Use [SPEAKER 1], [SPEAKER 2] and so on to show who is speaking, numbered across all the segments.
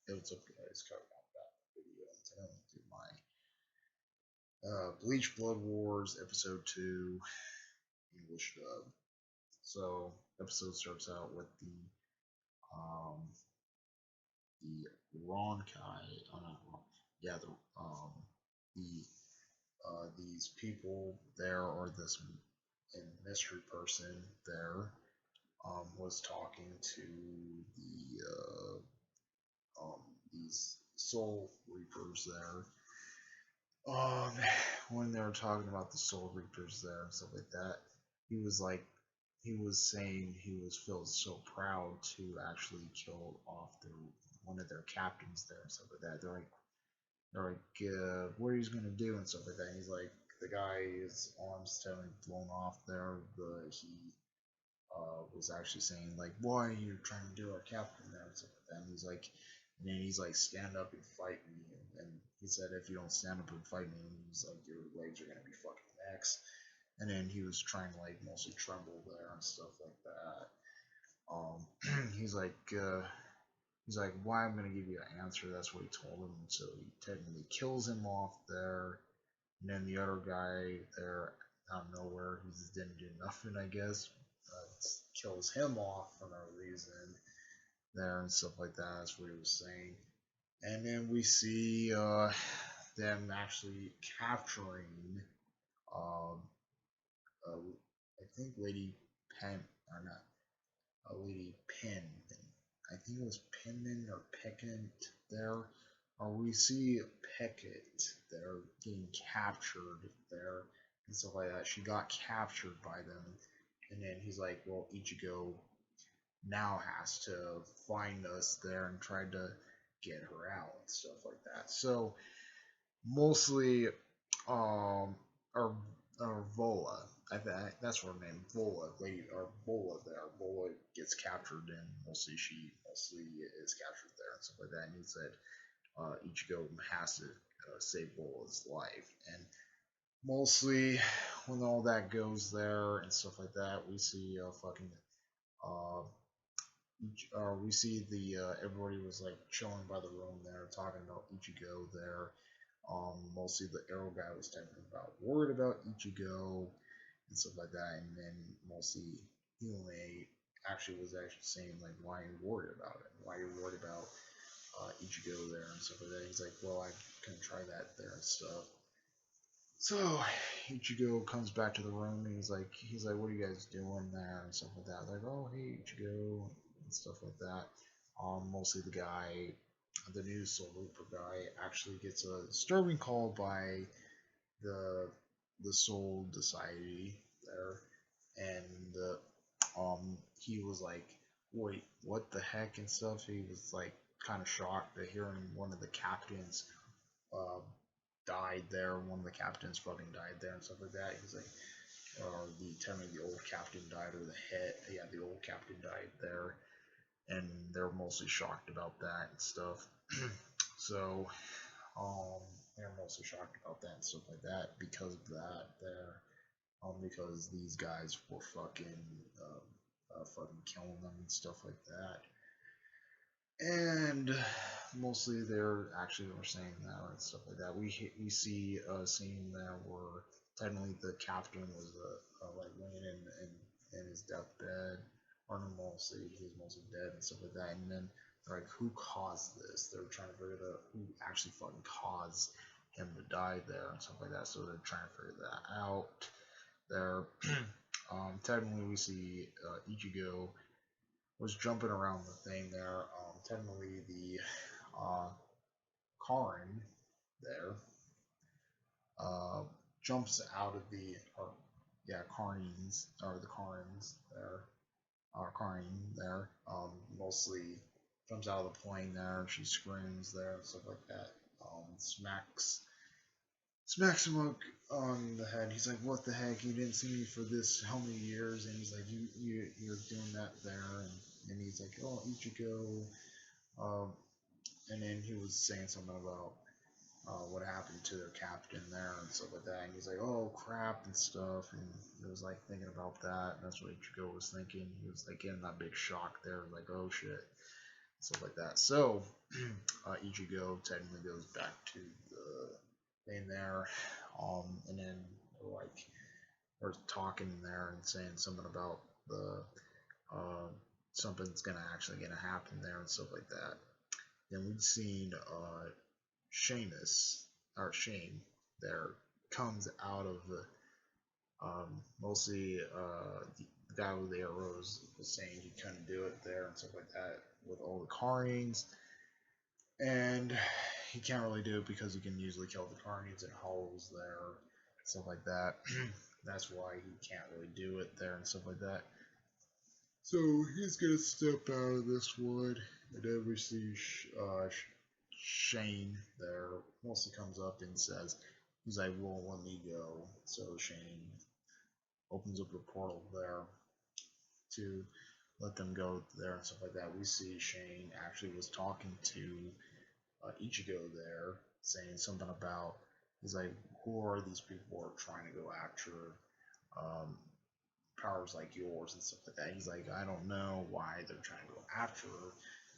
[SPEAKER 1] Hey, what's up, guys? Coming out that video. Today I'm going to do my Bleach Blood Wars Episode 2 English dub. So, episode starts out with um, the Ronkai, not Ron, yeah, the, these people there, or this mystery person there, was talking to the, these Soul Reapers there. Um, when they were talking about the Soul Reapers there and stuff like that, he was like, he was saying he was felt so proud to actually kill off one of their captains there and stuff like that. They're like, what he's gonna do and stuff like that. And he's like, the guy's arms totally blown off there. He was actually saying like, why are you trying to do our captain there and stuff like that. And he's like, stand up and fight me. And he said, if you don't stand up and fight me, he's like, your legs are gonna be fucking next. And then he was trying to like mostly tremble there and stuff like that. He's like, why I'm gonna give you an answer. That's what he told him. So he technically kills him off there. And then the other guy there out of nowhere, he just didn't do nothing, I guess. Kills him off for no reason there and stuff like that. That's what he was saying. And then we see them actually capturing, um, I think Lady Pen, or not, Lady Pin. I think it was Penman or Peckant there. Or we see Peckett there getting captured there and stuff like that. She got captured by them. And then he's like, well, Ichigo now has to find us there and try to get her out and stuff like that. So mostly, or Vola, that's her name, Vola, lady, or Vola there. Vola gets captured and mostly is captured there and stuff like that. And he said Ichigo has to save Vola's life. And mostly when all that goes there and stuff like that, we see fucking uh, we see everybody was like chilling by the room there, talking about Ichigo there. Mostly the Arrow guy was talking about worried about Ichigo and stuff like that, and then mostly Hime was saying like, why are you worried about it? Why are you worried about Ichigo there and stuff like that? He's like, well, I can try that there and stuff. So Ichigo comes back to the room and he's like, what are you guys doing there and stuff like that. Like, oh hey Ichigo and stuff like that. Mostly the new Soul Reaper guy actually gets a disturbing call by the Soul Society there, and he was like, wait, what the heck and stuff. He was like kind of shocked to hearing one of the captains uh, died there. One of the captains fucking died there and stuff like that. He's like, or the old captain died, or the head, yeah, the old captain died there, and they're mostly shocked about that and stuff. So, they're mostly shocked about that and stuff like that because of that there, because these guys were fucking killing them and stuff like that. And mostly they're actually were saying that and stuff like that. We see a scene there where technically the captain was like laying in his deathbed, or mostly he was mostly dead and stuff like that. And then they're like, who caused this? They're trying to figure out who actually fucking caused him to die there and stuff like that. So they're trying to figure that out. There, technically we see Ichigo was jumping around the thing there. Technically, the Karin there uh, jumps out of Karins, or the Karins there, Karin there, mostly jumps out of the plane there. She screams there and stuff like that. Smacks him up on the head. He's like, "What the heck? You didn't see me for this how many years?" And he's like, "You're doing that there." And he's like, "Oh, Ichigo." Um, and then he was saying something about what happened to their captain there and stuff like that. And he's like, "Oh crap" and stuff. And he was like thinking about that. And that's what Ichigo was thinking. He was like getting that big shock there, like, "Oh shit," stuff like that. So Ichigo technically goes back to the thing there, and then like we're talking there and saying something about the uh, something's gonna happen there and stuff like that. Then we've seen Seamus or Shane there comes out of mostly the guy with the arrows was saying he couldn't do it there and stuff like that with all the carnings, and he can't really do it because he can usually kill the carnings and holes there, stuff like that. That's why he can't really do it there and stuff like that. So he's gonna step out of this one, and then we see Shane there. Mostly comes up and says, he's like, "Won't let me go." So Shane opens up a portal there to let them go there and stuff like that. We see Shane actually was talking to Ichigo there, saying something about, he's like, who are these people who are trying to go after um, powers like yours and stuff like that. He's like, I don't know why they're trying to go after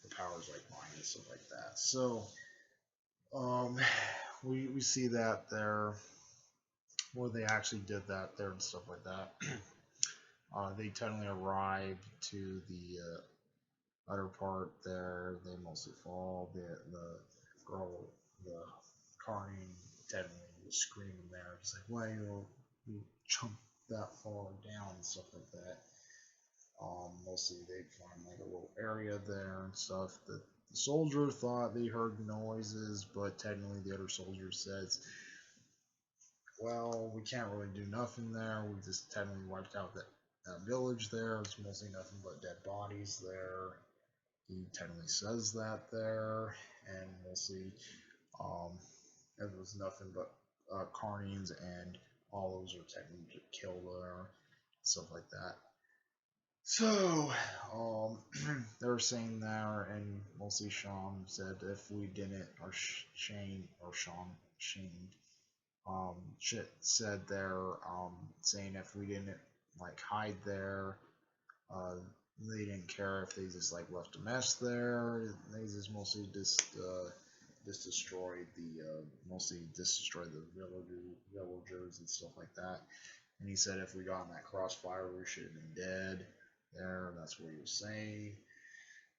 [SPEAKER 1] the powers like mine and stuff like that. So um, we see that there where they actually did that there and stuff like that. They technically arrive to the other part there. They mostly fall. The girl, the Carney, technically was screaming there. He's like, why you jump that far down and stuff like that. Mostly they find like a little area there and stuff. The soldier thought they heard noises, but technically the other soldier says, well, we can't really do nothing there. We just technically wiped out that village there. It's mostly nothing but dead bodies there. He technically says that there, and mostly it was nothing but carnings, and all those are technically killed there, stuff like that. So, they were saying there, and mostly Sean said if we didn't, or Shane, shit said there, saying if we didn't like hide there, uh, they didn't care if they just like left a mess there. They just mostly just destroyed the destroyed the villagers and stuff like that. And he said if we got in that crossfire, we should have been dead there. That's what he was saying.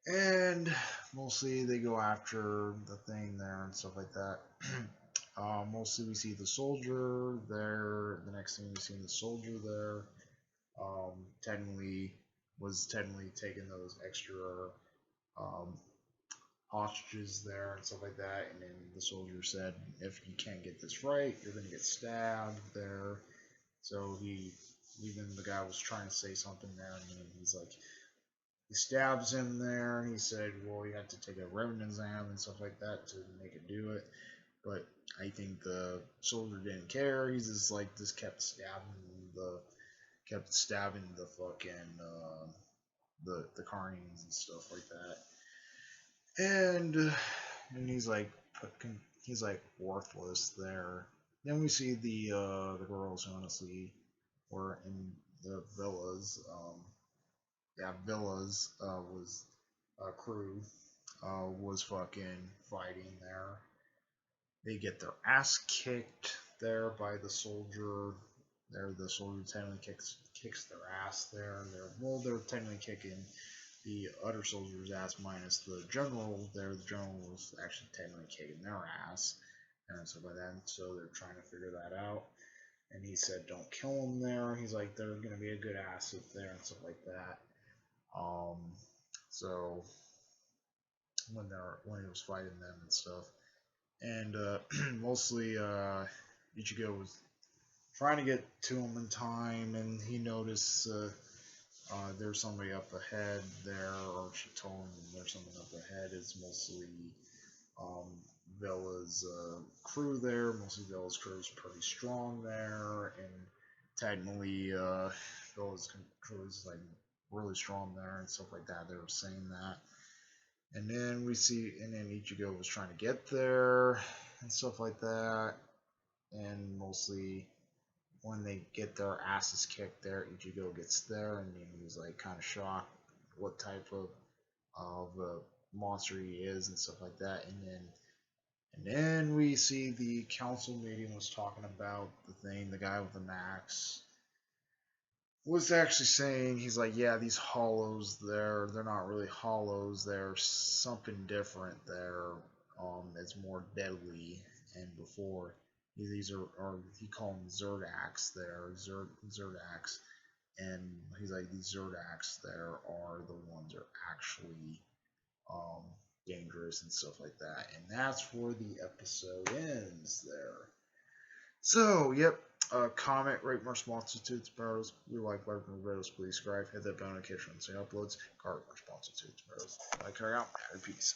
[SPEAKER 1] And mostly they go after the thing there and stuff like that. Mostly we see the soldier there. The next thing we see the soldier there. Technically taking those extra um, hostages there and stuff like that. And then the soldier said, if you can't get this right, you're gonna get stabbed there. So even the guy was trying to say something there, and he's like, he stabs him there, and he said, well, you have to take a revenue exam and stuff like that to make it do it. But I think the soldier didn't care. He's just kept stabbing the fucking the carnings and stuff like that. And he's like worthless there. Then we see the girls honestly were in the villas. Villas was crew was fucking fighting there. They get their ass kicked there by the soldier. There, the soldier technically kicks their ass there. They're technically kicking the other soldier's ass minus the general there. The general was actually technically kicking their ass and stuff like that. So they're trying to figure that out. And he said, "Don't kill them there." He's like, "They're gonna be a good asset there and stuff like that." Um, so when he was fighting them and stuff, and mostly Ichigo was trying to get to him in time, and he noticed there's somebody up ahead there, or she told him there's something up ahead. It's mostly um, Villa's crew there. Mostly Villa's crew is pretty strong there, and technically Villa's crew is like really strong there and stuff like that. They were saying that. And then Ichigo was trying to get there and stuff like that. And mostly when they get their asses kicked there, Ichigo gets there, and he's like kind of shocked what type of monster he is and stuff like that. And then we see the council meeting was talking about the thing. The guy with the max was actually saying, he's like, yeah, these hollows, they're not really hollows. They're something different. It's more deadly. And before, these are he called them Zerdax. Zerdax, and he's like, these Zerdax there are the ones that are actually um, dangerous and stuff like that. And that's where the episode ends there. So, yep. Comment, rate, more responsive tomatoes. We like liking videos. Please subscribe. Hit that bell notification when uploads. Comment, responsive tomatoes. Like, carry out. Happy peace.